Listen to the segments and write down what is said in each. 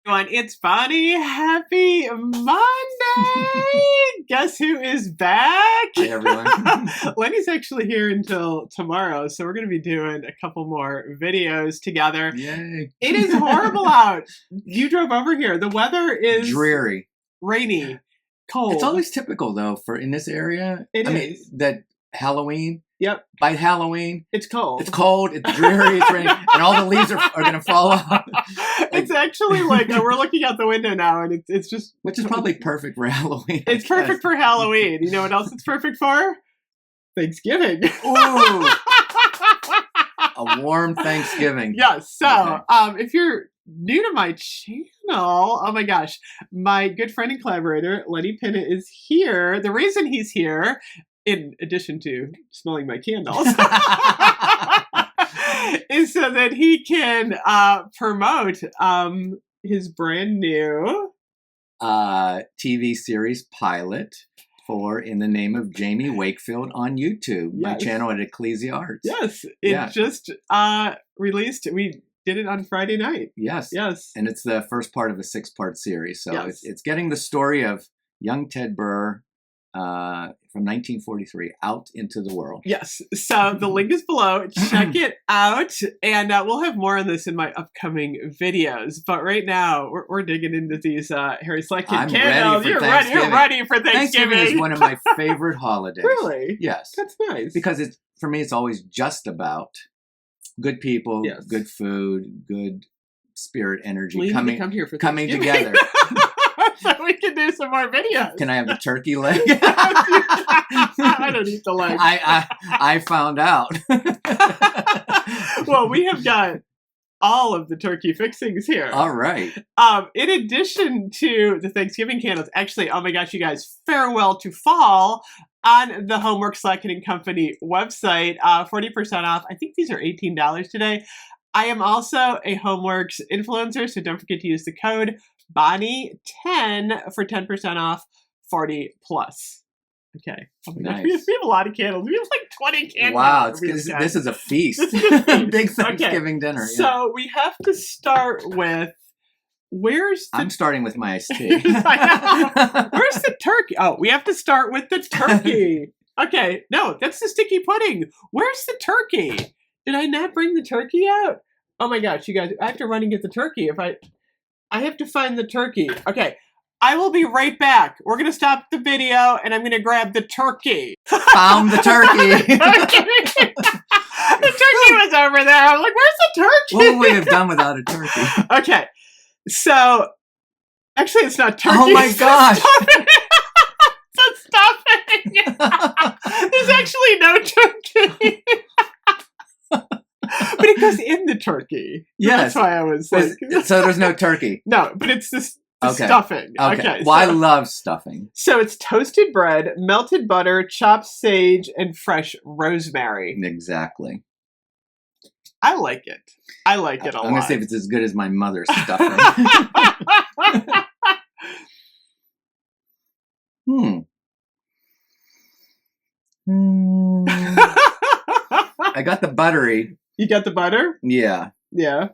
It's Bonnie. Happy Monday! Guess who is back? Hi, everyone. Lenny's actually here until tomorrow, so we're going to be doing a couple more videos together. Yay. It is horrible out. You drove over here. The weather is dreary, rainy, cold. It's always typical, though, for in this area. It I is. mean, that Halloween. Yep. By Halloween, it's cold. It's cold. It's dreary. It's raining, and all the leaves are going to fall off. It's actually like we're looking out the window now, and it's just which is probably perfect for Halloween. It's perfect for Halloween. You know what else it's perfect for? Thanksgiving. Ooh, a warm Thanksgiving. Yes. So, okay. If you're new to my channel, oh my gosh, my good friend and collaborator Lenny Pinna is here. The reason he's here, in addition to smelling my candles, is so that he can promote his brand new TV series pilot for In the Name of Jamie Wakefield on YouTube. Yes. My channel at Ecclesia Arts. Yes, it just released. We did it on Friday night. Yes. Yes. And it's the first part of a 6-part series. So yes. it's getting the story of young Ted Burr from 1943 out into the world. Yes. So the link is below. Check it out. And we'll have more on this in my upcoming videos. But right now, we're digging into these Harry Slatkin candles. You're ready for Thanksgiving. Thanksgiving is one of my favorite holidays. Really? Yes. That's nice. Because for me, it's always just about good people, yes. good food, good spirit energy well, coming together. So we can do some more videos. Can I have the turkey leg? I don't eat the leg. I found out. Well, we have got all of the turkey fixings here. All right. In addition to the Thanksgiving candles, actually, oh my gosh, you guys, farewell to fall on the Homework Slatkin & Company website. 40% off. I think these are $18 today. I am also a Homeworks influencer, so don't forget to use the code Bonnie10 for 10% off 40+. Okay. Oh my nice. gosh. We have a lot of candles. We have like 20 candles. Wow, this is a feast. This is a feast. Big Thanksgiving dinner. Yeah. So we have to start with I'm starting with my iced tea. Where's the turkey? Oh, we have to start with the turkey. Okay, no, that's the sticky pudding. Where's the turkey? Did I not bring the turkey out? Oh my gosh, you guys, I have to run and get the turkey. I have to find the turkey. Okay, I will be right back. We're going to stop the video, and I'm going to grab the turkey. Found the turkey. The turkey was over there. I'm like, where's the turkey? What would we have done without a turkey? Okay, so, actually, it's not turkey. Oh my gosh. It's stuffing. There's actually no turkey. But it goes in the turkey. Yes. That's why I was like... So there's no turkey? No, but it's the stuffing. Okay. Well, I love stuffing. So it's toasted bread, melted butter, chopped sage, and fresh rosemary. Exactly. I like it. I like it a lot. I'm going to see if it's as good as my mother's stuffing. I got the buttery. You got the butter? Yeah. Yeah.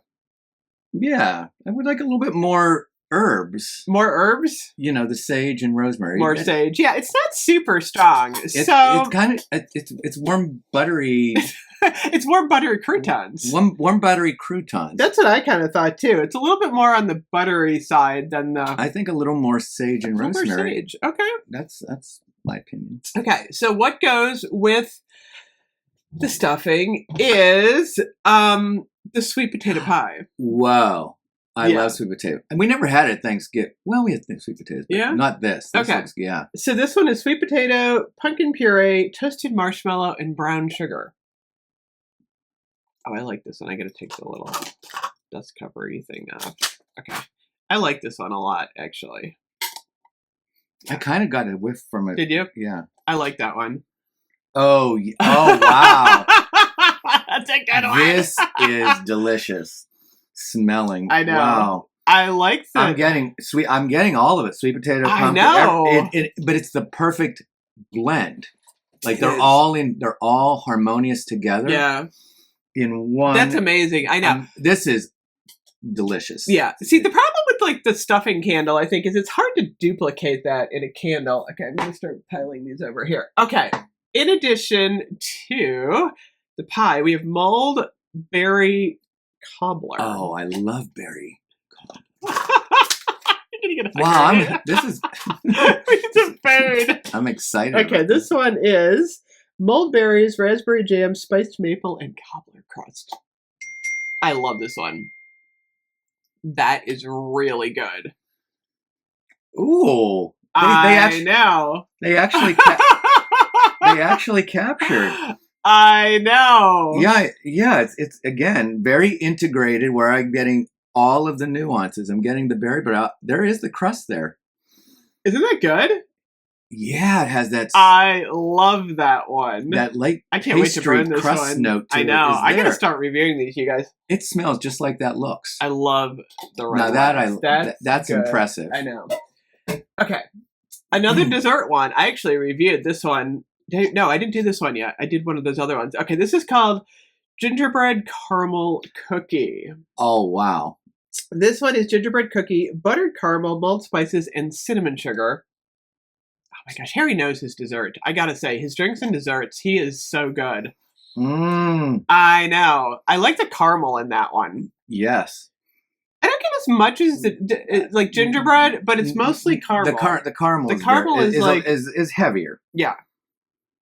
Yeah. I would like a little bit more herbs. More herbs? You know, the sage and rosemary. More sage. Yeah, it's not super strong. It's kind of it's warm buttery. It's warm buttery croutons. Warm buttery croutons. That's what I kind of thought too. It's a little bit more on the buttery side than the. I think a little more sage and rosemary. More sage. Okay. That's my opinion. Okay, so what goes with the stuffing is the sweet potato pie. Whoa. I love sweet potato. And we never had it at Thanksgiving. Well, we had sweet potatoes, but not this. Okay. Yeah. So this one is sweet potato, pumpkin puree, toasted marshmallow, and brown sugar. Oh, I like this one. I got to take the little dust covery thing off. Okay. I like this one a lot, actually. I kind of got a whiff from it. Did you? Yeah. I like that one. Oh wow. That's a good one. This is delicious smelling. I know. Wow. I like that. I'm getting all of it. Sweet potato, pumpkin. I know. But it's the perfect blend. Like they're all harmonious together. Yeah. In one. That's amazing. I know. This is delicious. Yeah. See, the problem with with like the stuffing candle, I think, is it's hard to duplicate that in a candle. Okay, I'm going to start piling these over here. Okay. In addition to the pie, we have mulled berry cobbler. Oh, I love berry. You're gonna get Wow, this is. it's a food. I'm excited. Okay, this one is mulled berries, raspberry jam, spiced maple, and cobbler crust. I love this one. That is really good. Ooh, I know. They actually captured. I know. Yeah. It's again very integrated. Where I'm getting all of the nuances. I'm getting the berry, but there is the crust there. Isn't that good? Yeah, it has that. I love that one. That light I can't wait to burn this crust one. note to I know. it is I gotta there. start reviewing these, you guys. It smells just like that looks. I love the red. Now that's good. impressive. I know. Okay, another dessert one. I actually reviewed this one. No, I didn't do this one yet. I did one of those other ones. Okay, this is called Gingerbread Caramel Cookie. Oh wow! This one is gingerbread cookie, buttered caramel, mulled spices, and cinnamon sugar. Oh my gosh, Harry knows his dessert. I gotta say, his drinks and desserts, he is so good. I know. I like the caramel in that one. Yes. I don't get as much as like gingerbread, but it's mostly caramel. The caramel. The caramel is heavier. Yeah.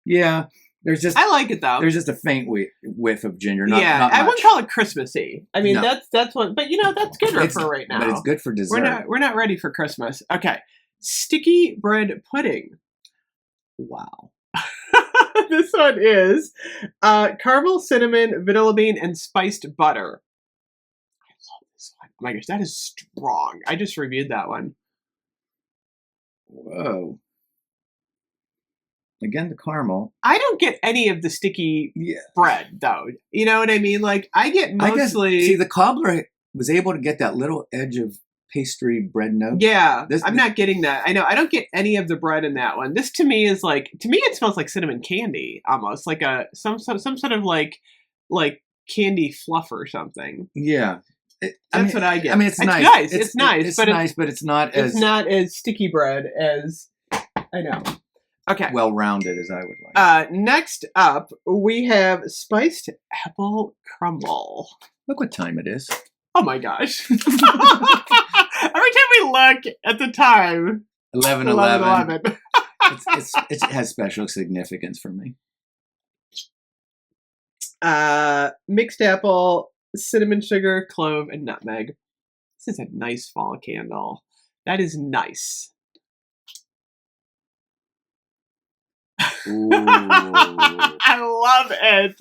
Yeah. There's just. I like it though. There's just a faint whiff of ginger. Not I wouldn't call it Christmassy. I mean, No. that's what. But that's good for right now. But it's good for dessert. We're not ready for Christmas. Okay, sticky bread pudding. Wow. This one is caramel, cinnamon, vanilla bean, and spiced butter. I love this one. Oh my gosh, that is strong. I just reviewed that one. Whoa. Again, the caramel. I don't get any of the sticky bread, though. You know what I mean? Like, I get mostly... See, the cobbler was able to get that little edge of pastry bread note. Yeah, I'm not getting that. I know. I don't get any of the bread in that one. This, to me, is like... To me, it smells like cinnamon candy, almost. Like some sort of, like candy fluff or something. Yeah. That's what I get. I mean, it's nice. It's nice, but it's not as... It's not as sticky bread as... I know. Okay. Well-rounded as I would like. Next up, we have spiced apple crumble. Look what time it is. Oh my gosh. Every time we look at the time. 11:11. It has special significance for me. Mixed apple, cinnamon sugar, clove, and nutmeg. This is a nice fall candle. That is nice. Ooh. I love it.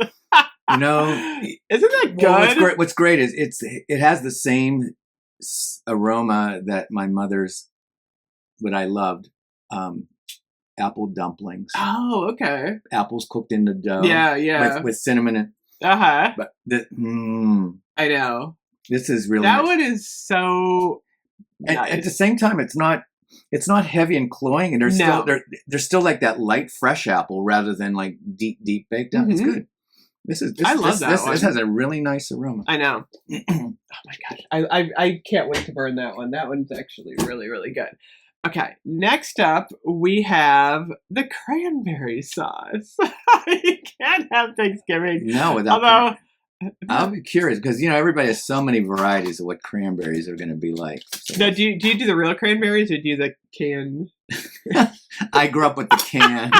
Isn't that good? Well, what's great is it has the same aroma that my mother's, what I loved, apple dumplings. Oh, okay. Apples cooked in the dough. Yeah. With cinnamon and. But I know. This is really that nice. one is so. Nice. At the same time, it's not heavy and cloying, and there's still like that light fresh apple rather than like deep baked down. It's good. I love that one. This has a really nice aroma. I know. Oh my gosh, I can't wait to burn that one. That one's actually really, really good. Okay, next up we have the cranberry sauce. You can't have Thanksgiving. No, without. I'll be curious because everybody has so many varieties of what cranberries are going to be like. So. No, do you do the real cranberries or do you do the canned? I grew up with the can.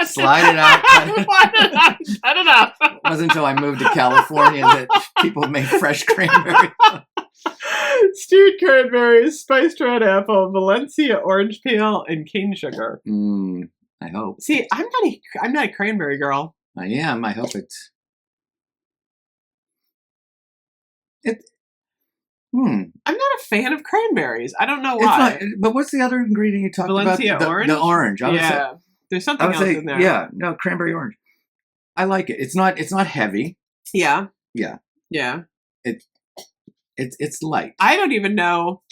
Slide it out. Cut it up. It wasn't until I moved to California that people made fresh cranberries. Stewed cranberries, spiced red apple, Valencia orange peel, and cane sugar. I hope. See, I'm not a cranberry girl. I am. I hope it's. I'm not a fan of cranberries. I don't know why. But what's the other ingredient you talked Valencia about? orange? The orange. There's something else in there. Yeah, no, cranberry orange. I like it. It's not heavy. Yeah. Yeah. Yeah. It's light. I don't even know.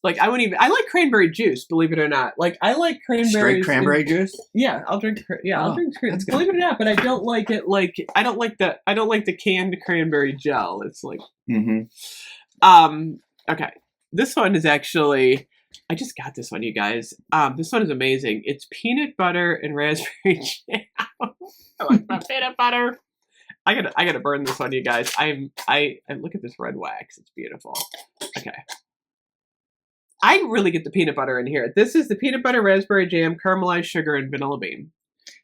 Like I like cranberry juice, believe it or not. Like I like cranberry. Straight cranberry juice? Yeah, I'll drink cranberry. Believe it or not, but I don't like it I don't like the canned cranberry gel. It's like okay. this one is actually, I just got this one, you guys. This one is amazing. It's peanut butter and raspberry jam. I like my peanut butter. I gotta burn this one, you guys. I look at this red wax. It's beautiful. Okay. I really get the peanut butter in here. This is the peanut butter, raspberry jam, caramelized sugar, and vanilla bean.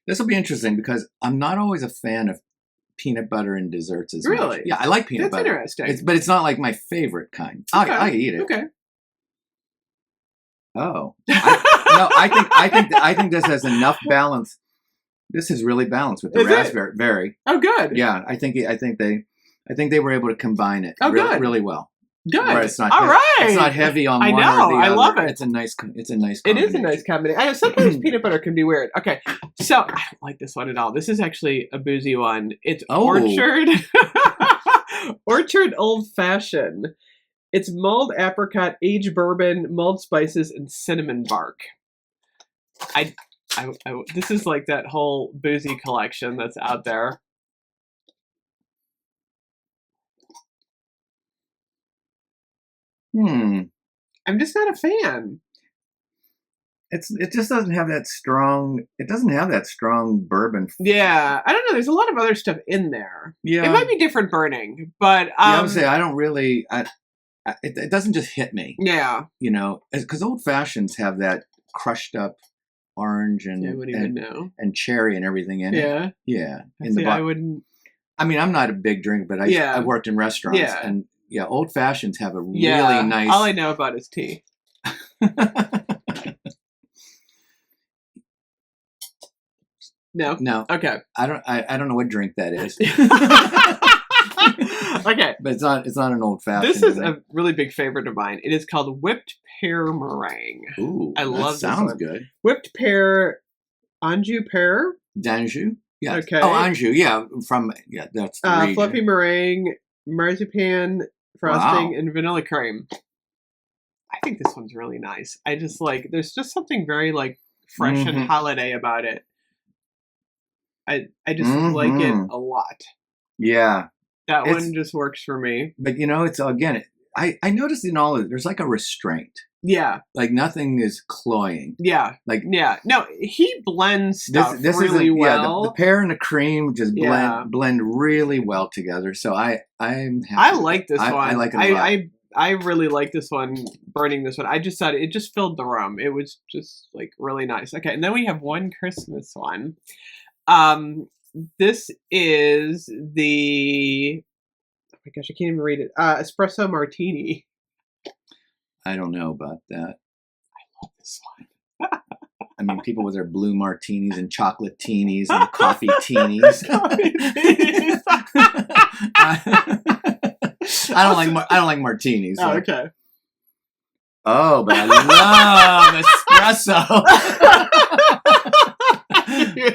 This will be interesting because I'm not always a fan of peanut butter in desserts as Really? much. Yeah, I like peanut butter. That's interesting. But it's not like my favorite kind. Okay. I eat it. Okay. Oh. I think this has enough balance. This is really balanced with the raspberry. Very. Oh, good. Yeah, I think they were able to combine it really well. Good. Where it's not all right. It's not heavy on one or the other. I love it. It's a nice combination. It is a nice combination. I know sometimes peanut butter can be weird. Okay, so I don't like this one at all. This is actually a boozy one. It's Orchard Old Fashioned. It's mulled apricot, aged bourbon, mulled spices, and cinnamon bark. This is like that whole boozy collection that's out there. I'm just not a fan. It just doesn't have that strong. It doesn't have that strong bourbon. Yeah, I don't know. There's a lot of other stuff in there. Yeah, it might be different burning, but I would say I don't really. It doesn't just hit me. Yeah, you know, because old fashions have that crushed up orange and and cherry and everything in it. Yeah. I wouldn't. I mean, I'm not a big drinker, but I've worked in restaurants and. Yeah, old fashions have a really nice. All I know about is tea. No. Okay. I don't know what drink that is. Okay, but it's not an old fashioned. This is a really big favorite of mine. It is called whipped pear meringue. Ooh, I love this. Sounds good. Whipped pear, Anjou pear. D'Anjou. Yeah. Okay. Oh, Anjou. Yeah. That's the region. Fluffy meringue, marzipan. Frosting and vanilla cream. I think this one's really nice. I just like, there's just something very like fresh and holiday about it. I just like it a lot. Yeah. That one just works for me. But you know, it's again, I noticed in all of it, there's like a restraint. Yeah. Like nothing is cloying. Yeah. Like, yeah. No, he blends stuff really well. The pear and the cream just blend really well together. So I'm happy. I like this one. I like it a lot. I really like this one, burning this one. I just thought it just filled the room. It was just like really nice. Okay. And then we have one Christmas one. This is the, oh my gosh, I can't even read it. Espresso Martini. I don't know about that. I love this one. I mean, people with their blue martinis and chocolate teenies and coffee teenies. I don't like martinis. Oh, okay. Oh, but I love espresso.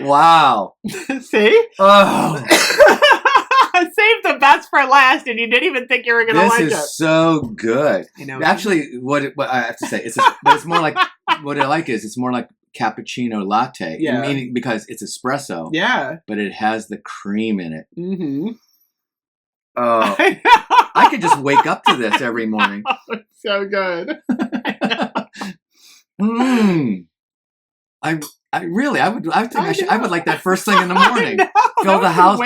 Wow. See? Oh. Saved the best for last, and you didn't even think you were going to like it. This is so good. I know. Actually, what I have to say, it's more like, what I like is it's more like cappuccino latte. Yeah. Meaning because it's espresso. Yeah. But it has the cream in it. Mm-hmm. Oh, I could just wake up to this every morning. It's so good. I would like that first thing in the morning. Fill the house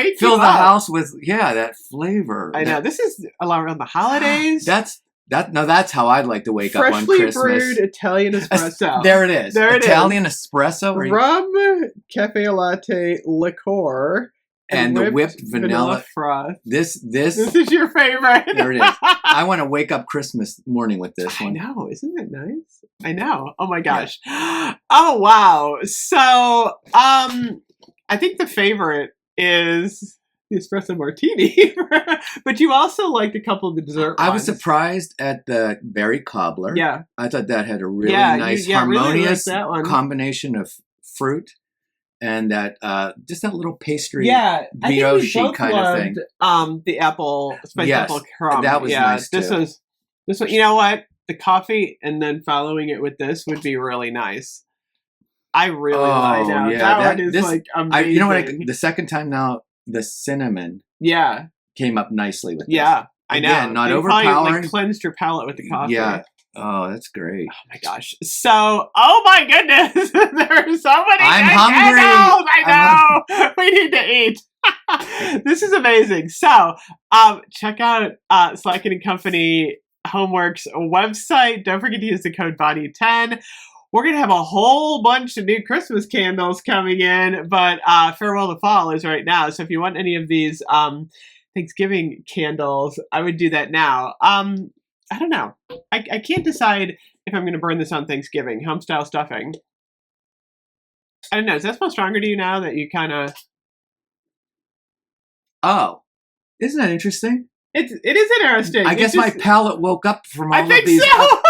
with that flavor. I know. This is around the holidays. That's how I'd like to wake up on Christmas. Freshly brewed Italian espresso. There it is. Italian espresso. Rum, cafe latte, liqueur. And the whipped vanilla froth. This is your favorite. There it is. I want to wake up Christmas morning with this one. I know. Isn't it nice? I know. Oh my gosh. Yeah. Oh wow. So I think the favorite is the espresso martini. But you also liked a couple of the dessert ones. I was surprised at the berry cobbler. Yeah. I thought that had a really nice harmonious really combination of fruit. And that just that little pastry, brioche kind of thing. The spiced apple crumb. That was nice too. This one. You know what? The coffee and then following it with this would be really nice. I really like that. Yeah, that one is like amazing. You know what? The second time now, the cinnamon came up nicely with this. Yeah, I know. Again, not they overpowering. Probably, cleansed your palate with the coffee. Yeah, Oh, that's great. Oh my gosh. So, oh my goodness. There are so many I'm hungry. I know. We need to eat. This is amazing. So, check out Slatkin and Company Homeworks website. Don't forget to use the code BONNIE10. We're going to have a whole bunch of new Christmas candles coming in, but Farewell to Fall is right now. So if you want any of these Thanksgiving candles, I would do that now. I don't know. I can't decide if I'm going to burn this on Thanksgiving. Homestyle stuffing. I don't know. Does that smell stronger to you now that you kind of... Oh, isn't that interesting? It is interesting. I guess my palate woke up from all of these. So.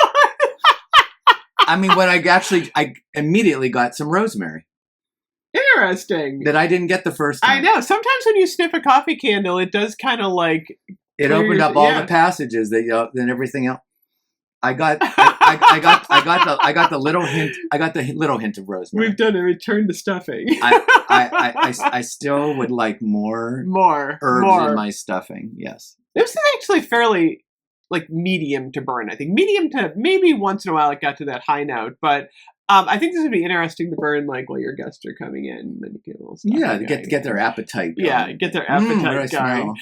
I mean, when I immediately got some rosemary. Interesting. That I didn't get the first time. I know. Sometimes when you sniff a coffee candle, it does kind of like... It opened up all the passages that then everything else. I got the little hint. I got the little hint of rosemary. We've done a return to stuffing. I still would like more herbs in my stuffing. Yes, this is actually fairly like medium to burn. I think medium to maybe once in a while it got to that high note, but I think this would be interesting to burn like while your guests are coming in. Then you get a little get their appetite going. Yeah, get their appetite going.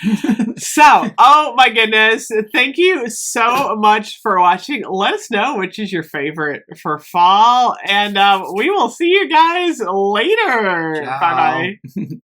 So, oh my goodness. Thank you so much for watching. Let us know which is your favorite for fall. And we will see you guys later. Bye-bye.